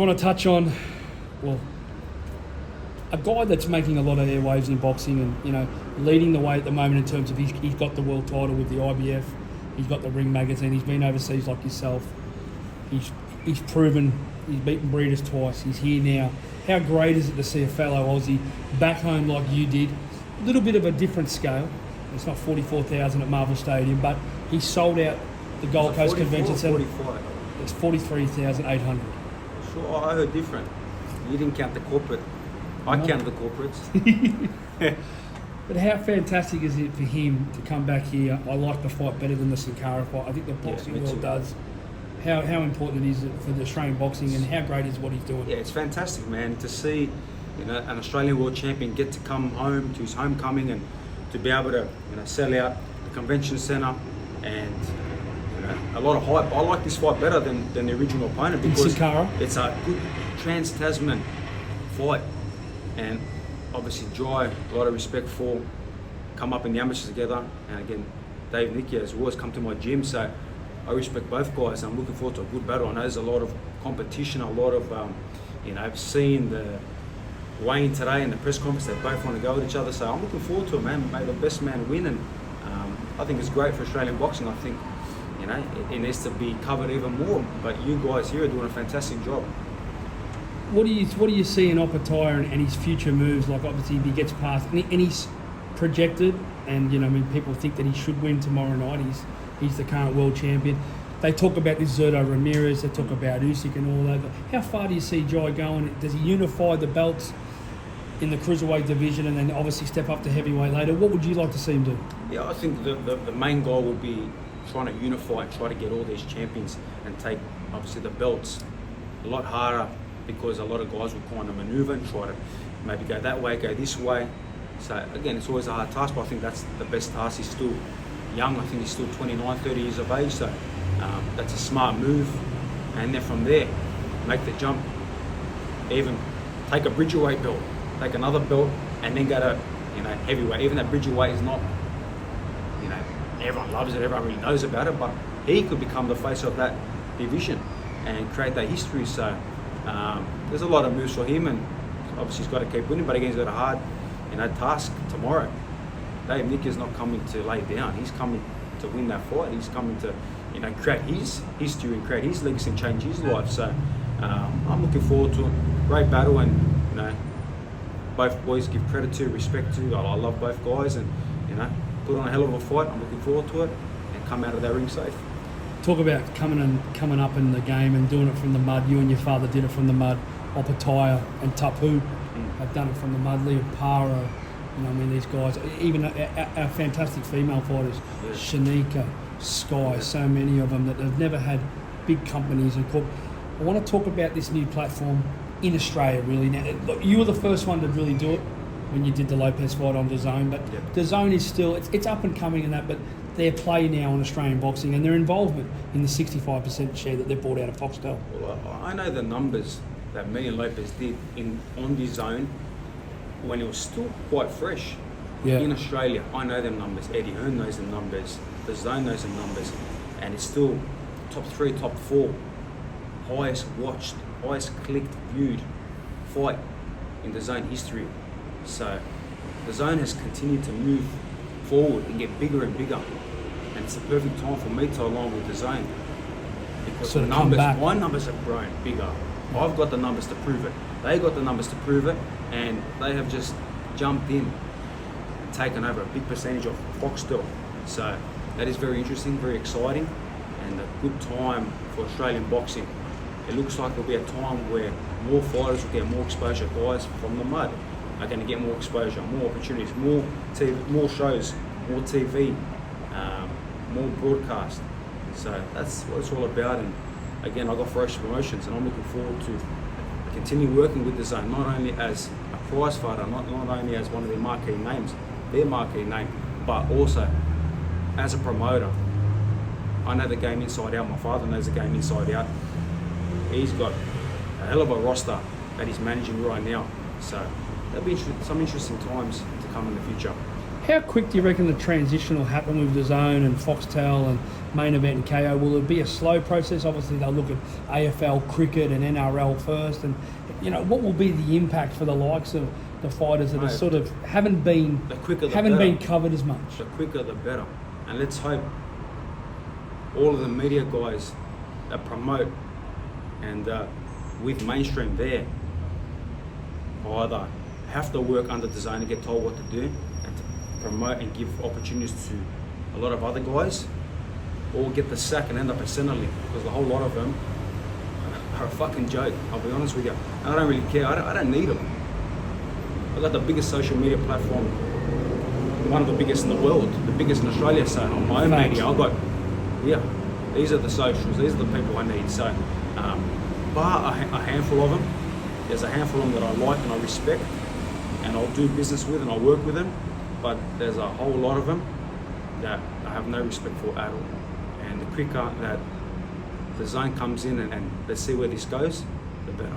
I want to touch on, well, a guy that's making a lot of airwaves in boxing and, leading the way at the moment in terms of he's got the world title with the IBF, he's got the Ring magazine, he's been overseas like yourself, he's proven, he's beaten Breeders twice, he's here now. How great is it to see a fellow Aussie back home like you did? A little bit of a different scale. It's not 44,000 at Marvel Stadium, but he sold out the Gold Coast Convention Centre. It's 43,800. Sure, I heard different. You didn't count the corporate. I counted the corporates. But how fantastic is it for him to come back here? I like the fight better than the Sankara fight. I think the boxing world does. How important is it for the Australian boxing, and how great is what he's doing? Yeah, it's fantastic, man, to see an Australian world champion get to come home to his homecoming and to be able to sell out the convention centre and a lot of hype. I like this fight better than the original opponent because it's a good trans-Tasman fight, and obviously Jai, a lot of respect for, come up in the amateurs together, and again Dave Nyika has always come to my gym, so I respect both guys. I'm looking forward to a good battle. I know there's a lot of competition, a lot of I've seen the Wayne today in the press conference, they both want to go with each other, so I'm looking forward to it, man. May the best man win, and I think it's great for Australian boxing. I think it needs to be covered even more, but you guys here are doing a fantastic job. What do you see in Opetaia and his future moves? Like, obviously, if he gets past, and he's projected, and people think that he should win tomorrow night. He's the current world champion. They talk about this Zurdo Ramirez, they talk about Usyk and all that. How far do you see Jai going? Does he unify the belts in the cruiserweight division and then obviously step up to heavyweight later? What would you like to see him do? Yeah, I think the main goal would be trying to unify and try to get all these champions and take obviously the belts. A lot harder because a lot of guys will kind of manoeuvre and try to maybe go that way, go this way. So again, it's always a hard task, but I think that's the best task. He's still young. I think he's still 29, 30 years of age, so that's a smart move. And then from there, make the jump, even take a bridgerweight belt, take another belt, and then go to heavyweight. Even though bridgerweight is not, everyone loves it, everyone really knows about it, but he could become the face of that division and create that history. So there's a lot of moves for him, and obviously he's got to keep winning, but again, he's got a hard task tomorrow. Dave Nyika is not coming to lay down. He's coming to win that fight. He's coming to create his history and create his legacy and change his life. So I'm looking forward to it. Great battle, and both boys give credit to, respect to. I love both guys, and put on a hell of a fight. I'm looking forward to it and come out of that ring safe. Talk about coming up in the game and doing it from the mud. You and your father did it from the mud. Opetaia and Tapu have done it from the mud. Leo Para, these guys, even our fantastic female fighters, Nyika, Sky, so many of them that have never had big companies and corp. I want to talk about this new platform in Australia, really. Now, look, you were the first one to really do it when you did the Lopez fight on DAZN, but DAZN is still, it's up and coming in that, but their play now on Australian boxing and their involvement in the 65% share that they bought out of Foxtel. Well, I know the numbers that me and Lopez did on DAZN when it was still quite fresh in Australia. I know them numbers. Eddie Hearn knows them numbers. DAZN knows them numbers, and it's still top 3, top 4, highest watched, highest clicked, viewed fight in DAZN history. So DAZN has continued to move forward and get bigger and bigger, and it's the perfect time for me to align with DAZN because the numbers, my numbers have grown bigger. I've got the numbers to prove it. They got the numbers to prove it, and they have just jumped in, taken over a big percentage of Foxtel. So that is very interesting, very exciting, and a good time for Australian boxing. It looks like there'll be a time where more fighters will get more exposure. Guys from the mud are going to get more exposure, more opportunities, more TV, more shows, more TV, more broadcast. So that's what it's all about. And again, I got Ferocious Promotions, and I'm looking forward to continue working with DAZN, not only as a prize fighter, not only as one of their marquee names, but also as a promoter. I know the game inside out. My father knows the game inside out. He's got a hell of a roster that he's managing right now. So there'll be some interesting times to come in the future. How quick do you reckon the transition will happen with the Zone and Foxtel and Main Event and KO? Will it be a slow process? Obviously, they'll look at AFL, cricket, and NRL first. And what will be the impact for the likes of the fighters that are sort of haven't been covered as much? The quicker, the better. And let's hope all of the media guys that promote and with mainstream there either have to work under the Zone and get told what to do and to promote and give opportunities to a lot of other guys, or get the sack and end up at Centrelink, because a whole lot of them are a fucking joke, I'll be honest with you. And I don't really care, I don't need them. I've got the biggest social media platform, one of the biggest in the world, the biggest in Australia, so on my own media, I've got, these are the socials, these are the people I need. So, bar a handful of them, there's a handful of them that I like and I respect, and I'll do business with and I'll work with them, but there's a whole lot of them that I have no respect for at all. And the quicker that the Zone comes in and let's see where this goes, the better.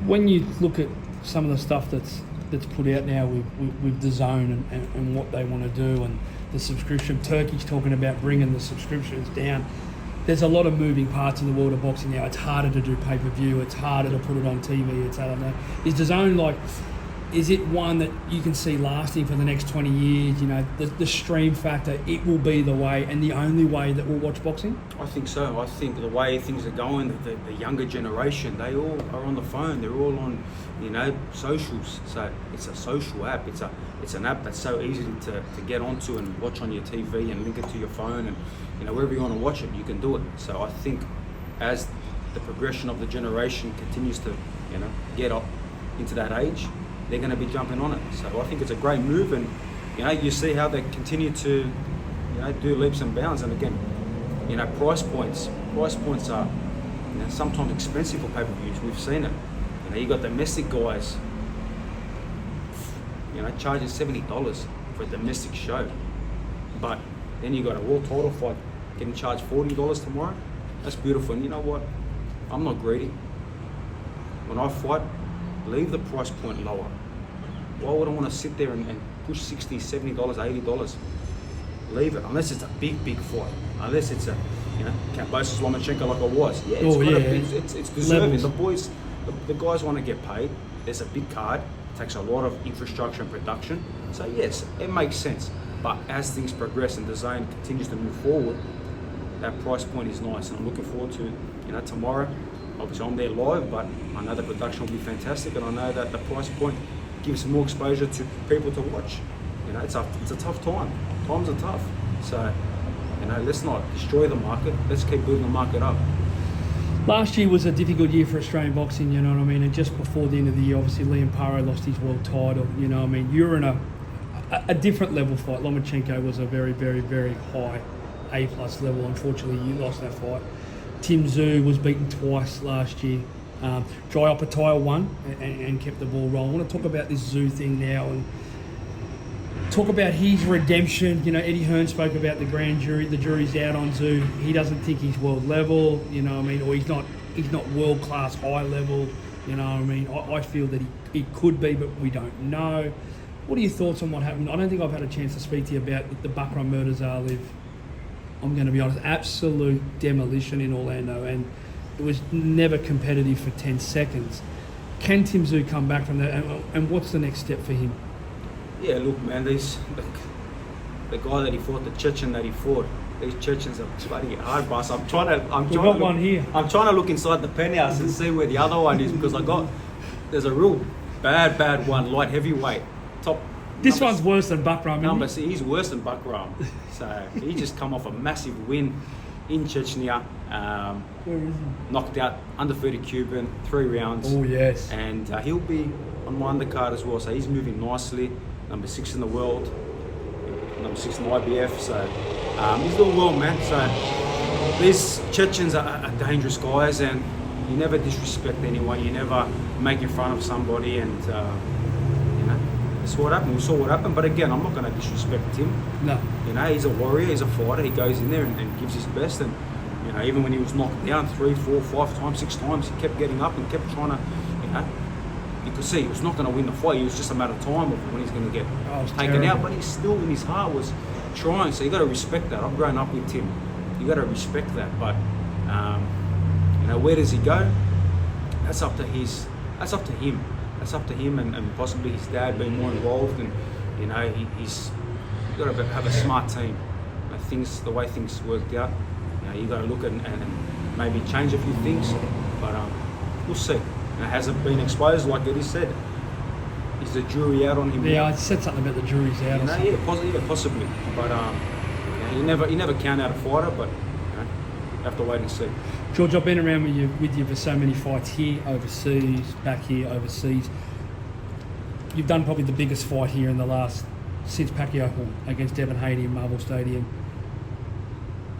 When you look at some of the stuff that's put out now with the Zone and what they want to do, and the subscription, Turkey's talking about bringing the subscriptions down. There's a lot of moving parts in the world of boxing now. It's harder to do pay-per-view, it's harder to put it on TV, it's harder. Is the Zone is it one that you can see lasting for the next 20 years? The stream factor, it will be the way and the only way that we'll watch boxing? I think so. I think the way things are going, the younger generation, they all are on the phone. They're all on, socials. So it's a social app. It's an app that's so easy to get onto and watch on your TV and link it to your phone, and wherever you want to watch it, you can do it. So I think as the progression of the generation continues to, get up into that age, they're going to be jumping on it. So I think it's a great move, and you see how they continue to do leaps and bounds. And again, price points are sometimes expensive for pay-per-views. We've seen it. You got domestic guys charging $70 for a domestic show, but then you got a world title fight getting charged $40 tomorrow. That's beautiful. And you know what, I'm not greedy. When I fight, leave the price point lower. Why would I want to sit there and push $60, $70, $80? Leave it, unless it's a big fight. Unless it's a, Kambosos, Lomachenko like it was. Yeah, it's deserving. Levels. The guys want to get paid. There's a big card. It takes a lot of infrastructure and production. So yes, it makes sense. But as things progress and the Zone continues to move forward, that price point is nice. And I'm looking forward to, tomorrow. Obviously I'm there live, but I know the production will be fantastic, and I know that the price point gives more exposure to people to watch. It's a tough time. Times are tough. So, let's not destroy the market. Let's keep building the market up. Last year was a difficult year for Australian boxing, you know what I mean? And just before the end of the year, obviously Liam Paro lost his world title, you know what I mean? You're in a different level fight. Lomachenko was a very, very, very high A+ level. Unfortunately, you lost that fight. Tim Tszyu was beaten twice last year. Opetaia won and kept the ball rolling. I want to talk about this Tszyu thing now and talk about his redemption. Eddie Hearn spoke about the grand jury. The jury's out on Tszyu. He doesn't think he's world level, or he's not world class high level, I feel that he could be, but we don't know. What are your thoughts on what happened? I don't think I've had a chance to speak to you about the Buckram murders, Liv. I'm going to be honest, absolute demolition in Orlando, and it was never competitive for 10 seconds. Can Tim Tszyu come back from that, and what's the next step for him? Yeah, look, man, the guy that he fought, the Chechen that he fought, these Chechens are bloody hard, boss. I'm trying to look inside the penthouse and see where the other one is, because there's a real bad one, light heavyweight, top. This one's worse than Buckram, he's worse than Buckram. So he just come off a massive win in Chechnya. Where is he? Knocked out undefeated Cuban, 3 rounds. Oh yes. And he'll be on my undercard as well. So he's moving nicely. Number 6 in the world, number 6 in the IBF. So he's doing well, man. So these Chechens are dangerous guys, and you never disrespect anyone. You never make in front of somebody, and that's what happened. We saw what happened, but again, I'm not going to disrespect him. No. He's a warrior, he's a fighter. He goes in there and gives his best, and even when he was knocked down 3, 4, 5 times, 6 times, he kept getting up and kept trying to, you could see he was not going to win the fight. It was just a matter of time of when he's going to get taken out. But he still, in his heart, was trying. So you got to respect that. I've grown up with Tim. You got to respect that. But where does he go? That's up to him. That's up to him, and possibly his dad being more involved. And he's got to have a smart team. The way things worked out, you got to look and maybe change a few things. But we'll see. Has it been exposed like Eddie said? Is the jury out on him? Yeah, I said something about the jury's out. Possibly. But you never count out a fighter. But have to wait and see. George, I've been around with you for so many fights here, overseas, back here, overseas. You've done probably the biggest fight here since Pacquiao against Devin Haney in Marvel Stadium.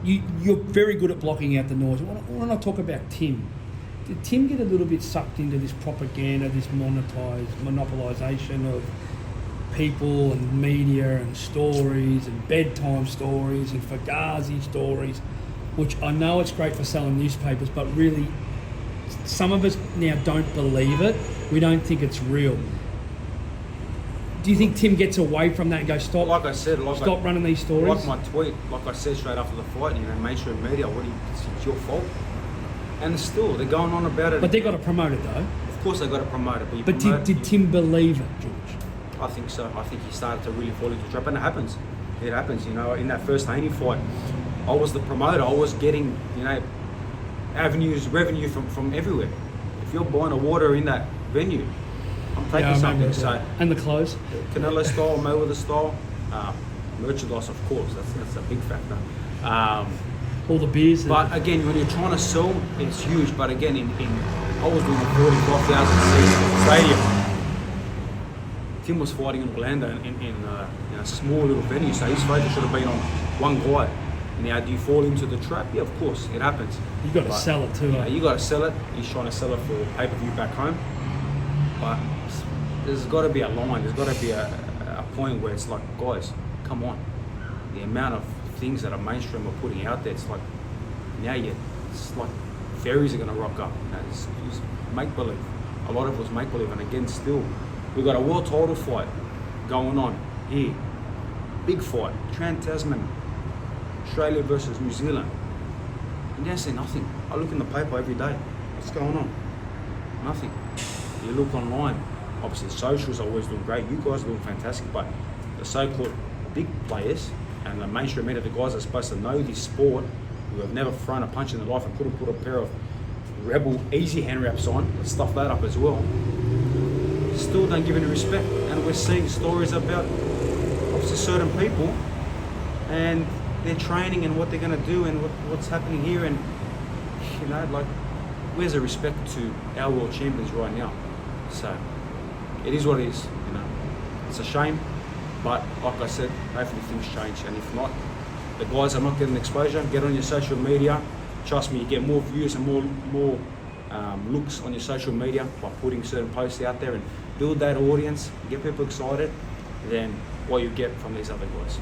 You're very good at blocking out the noise. When I talk about Tim, did Tim get a little bit sucked into this propaganda, this monopolisation of people and media and stories and bedtime stories and Fugazi stories, which I know it's great for selling newspapers, but really some of us now don't believe it. We don't think it's real. Do you think Tim gets away from that and goes, stop? Like I said, stop running these stories. Like my tweet, like I said straight after the fight, mainstream media, it's your fault. And still, they're going on about it. But they got to promote it though. Of course, they got to promote it. But did Tim believe it, George? I think so. I think he started to really fall into the trap, and it happens. It happens. In that first Haney fight, I was the promoter. I was getting, revenue from everywhere. If you're buying a water in that venue, I'm taking something. So, and the clothes? Canelo style, Mayweather style, merchandise, of course. That's a big factor. All the beers. But again, when you're trying to sell, it's huge. But again, I was doing a 45,000 seat stadium. Tim was fighting in Orlando in a small little venue, so his focus should have been on one guy. Now, do you fall into the trap? Yeah, of course, it happens. You got to sell it too. You got to sell it. He's trying to sell it for pay-per-view back home. But there's got to be a line. There's got to be a point where it's like, guys, come on. The amount of things that are mainstream are putting out there, it's like, it's like fairies are going to rock up. It's make-believe. A lot of it was make-believe. And again, still, we've got a world title fight going on here. Big fight. Trans-Tasman. Australia versus New Zealand. And they say nothing. I look in the paper every day. What's going on? Nothing. You look online. Obviously, socials are always doing great. You guys are doing fantastic. But the so-called big players and the mainstream media, the guys that are supposed to know this sport, who have never thrown a punch in their life and couldn't put a pair of Rebel easy hand wraps on, let's stuff that up as well, still don't give any respect. And we're seeing stories about obviously certain people and their training and what they're going to do and what's happening here, and where's the respect to our world champions right now? So it is what it is. It's a shame, but like I said, hopefully things change, and if not, the guys are not getting exposure. Get on your social media. Trust me, you get more views and more looks on your social media by putting certain posts out there and build that audience, get people excited, than what you get from these other guys.